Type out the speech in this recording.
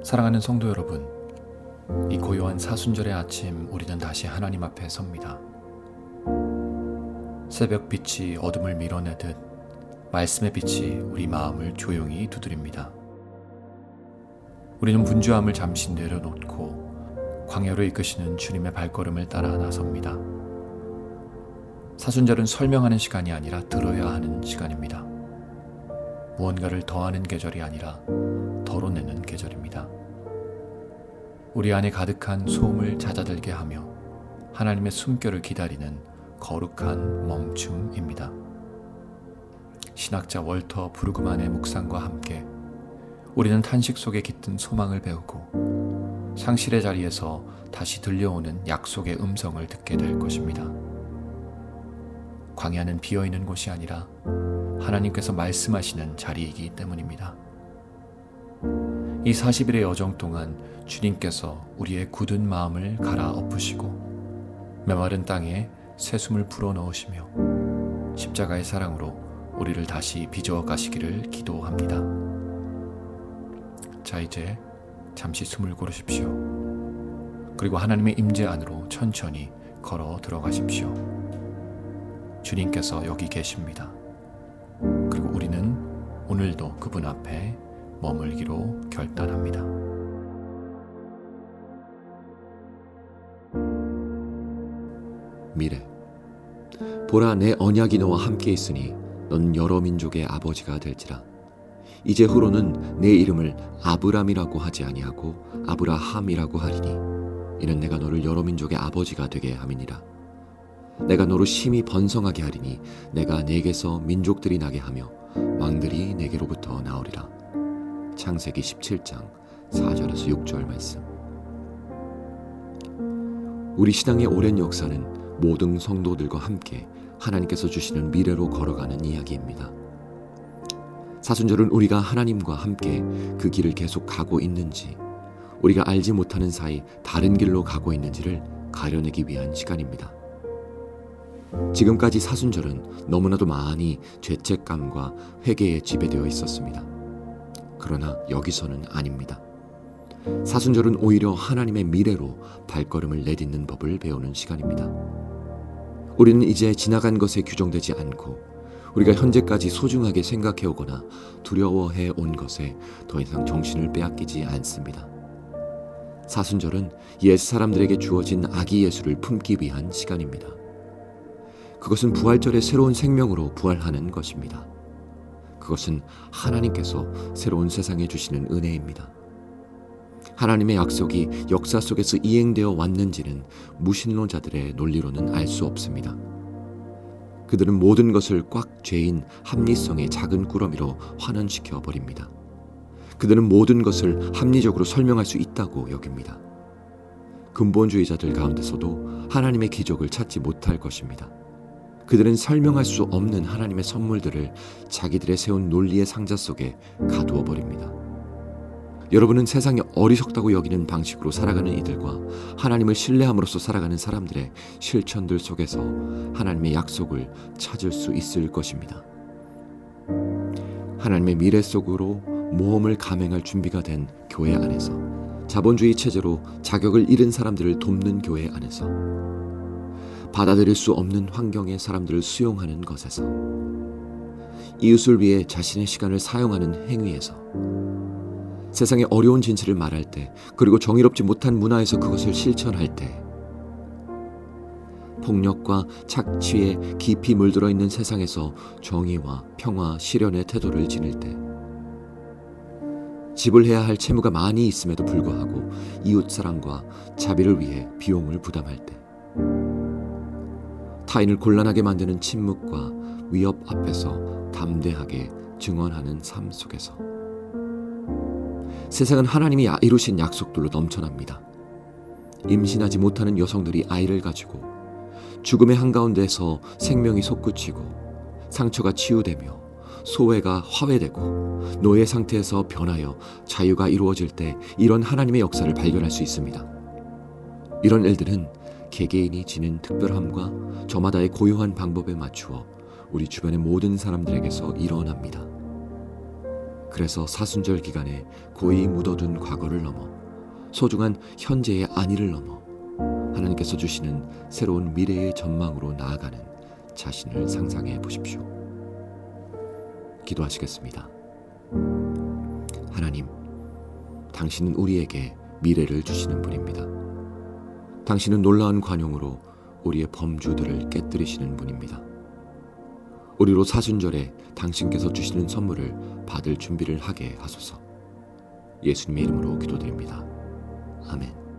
사랑하는 성도 여러분, 이 고요한 사순절의 아침 우리는 다시 하나님 앞에 섭니다. 새벽 빛이 어둠을 밀어내듯 말씀의 빛이 우리 마음을 조용히 두드립니다. 우리는 분주함을 잠시 내려놓고 광야로 이끄시는 주님의 발걸음을 따라 나섭니다. 사순절은 설명하는 시간이 아니라 들어야 하는 시간입니다. 무언가를 더하는 계절이 아니라 덜어내는 계절입니다. 우리 안에 가득한 소음을 잦아들게 하며 하나님의 숨결을 기다리는 거룩한 멈춤입니다. 신학자 월터 브루그만의 묵상과 함께 우리는 탄식 속에 깃든 소망을 배우고 상실의 자리에서 다시 들려오는 약속의 음성을 듣게 될 것입니다. 광야는 비어있는 곳이 아니라 하나님께서 말씀하시는 자리이기 때문입니다. 이 40일의 여정 동안 주님께서 우리의 굳은 마음을 갈아엎으시고 메마른 땅에 새숨을 불어넣으시며 십자가의 사랑으로 우리를 다시 빚어 가시기를 기도합니다. 자, 이제 잠시 숨을 고르십시오. 그리고 하나님의 임재 안으로 천천히 걸어 들어가십시오. 주님께서 여기 계십니다. 그리고 우리는 오늘도 그분 앞에 머물기로 결단합니다. 미래. 보라, 내 언약이 너와 함께 있으니 넌 여러 민족의 아버지가 될지라. 이제 후로는 내 이름을 아브람이라고 하지 아니하고 아브라함이라고 하리니 이는 내가 너를 여러 민족의 아버지가 되게 함이니라. 내가 너로 심히 번성하게 하리니 내가 내게서 민족들이 나게 하며 왕들이 내게로부터 나오리라. 창세기 17장 4절에서 6절 말씀. 우리 신앙의 오랜 역사는 모든 성도들과 함께 하나님께서 주시는 미래로 걸어가는 이야기입니다. 사순절은 우리가 하나님과 함께 그 길을 계속 가고 있는지, 우리가 알지 못하는 사이 다른 길로 가고 있는지를 가려내기 위한 시간입니다. 지금까지 사순절은 너무나도 많이 죄책감과 회개에 지배되어 있었습니다. 그러나 여기서는 아닙니다. 사순절은 오히려 하나님의 미래로 발걸음을 내딛는 법을 배우는 시간입니다. 우리는 이제 지나간 것에 규정되지 않고 우리가 현재까지 소중하게 생각해오거나 두려워해 온 것에 더 이상 정신을 빼앗기지 않습니다. 사순절은 옛 사람들에게 주어진 아기 예수를 품기 위한 시간입니다. 그것은 부활절의 새로운 생명으로 부활하는 것입니다. 그것은 하나님께서 새로운 세상에 주시는 은혜입니다. 하나님의 약속이 역사 속에서 이행되어 왔는지는 무신론자들의 논리로는 알 수 없습니다. 그들은 모든 것을 꽉 죄인 합리성의 작은 꾸러미로 환원시켜 버립니다. 그들은 모든 것을 합리적으로 설명할 수 있다고 여깁니다. 근본주의자들 가운데서도 하나님의 기적을 찾지 못할 것입니다. 그들은 설명할 수 없는 하나님의 선물들을 자기들의 세운 논리의 상자 속에 가두어 버립니다. 여러분은 세상에 어리석다고 여기는 방식으로 살아가는 이들과 하나님을 신뢰함으로써 살아가는 사람들의 실천들 속에서 하나님의 약속을 찾을 수 있을 것입니다. 하나님의 미래 속으로 모험을 감행할 준비가 된 교회 안에서, 자본주의 체제로 자격을 잃은 사람들을 돕는 교회 안에서, 받아들일 수 없는 환경의 사람들을 수용하는 것에서, 이웃을 위해 자신의 시간을 사용하는 행위에서, 세상의 어려운 진실을 말할 때, 그리고 정의롭지 못한 문화에서 그것을 실천할 때, 폭력과 착취에 깊이 물들어 있는 세상에서 정의와 평화, 실현의 태도를 지닐 때, 지불해야 할 채무가 많이 있음에도 불구하고 이웃사랑과 자비를 위해 비용을 부담할 때, 타인을 곤란하게 만드는 침묵과 위협 앞에서 담대하게 증언하는 삶 속에서, 세상은 하나님이 이루신 약속들로 넘쳐납니다. 임신하지 못하는 여성들이 아이를 가지고 죽음의 한가운데서 생명이 솟구치고 상처가 치유되며 소외가 화해되고 노예 상태에서 변하여 자유가 이루어질 때 이런 하나님의 역사를 발견할 수 있습니다. 이런 일들은 개개인이 지닌 특별함과 저마다의 고유한 방법에 맞추어 우리 주변의 모든 사람들에게서 일어납니다. 그래서 사순절 기간에 고이 묻어둔 과거를 넘어 소중한 현재의 안위를 넘어 하나님께서 주시는 새로운 미래의 전망으로 나아가는 자신을 상상해 보십시오. 기도하시겠습니다. 하나님, 당신은 우리에게 미래를 주시는 분입니다. 당신은 놀라운 관용으로 우리의 범주들을 깨뜨리시는 분입니다. 우리로 사순절에 당신께서 주시는 선물을 받을 준비를 하게 하소서. 예수님의 이름으로 기도드립니다. 아멘.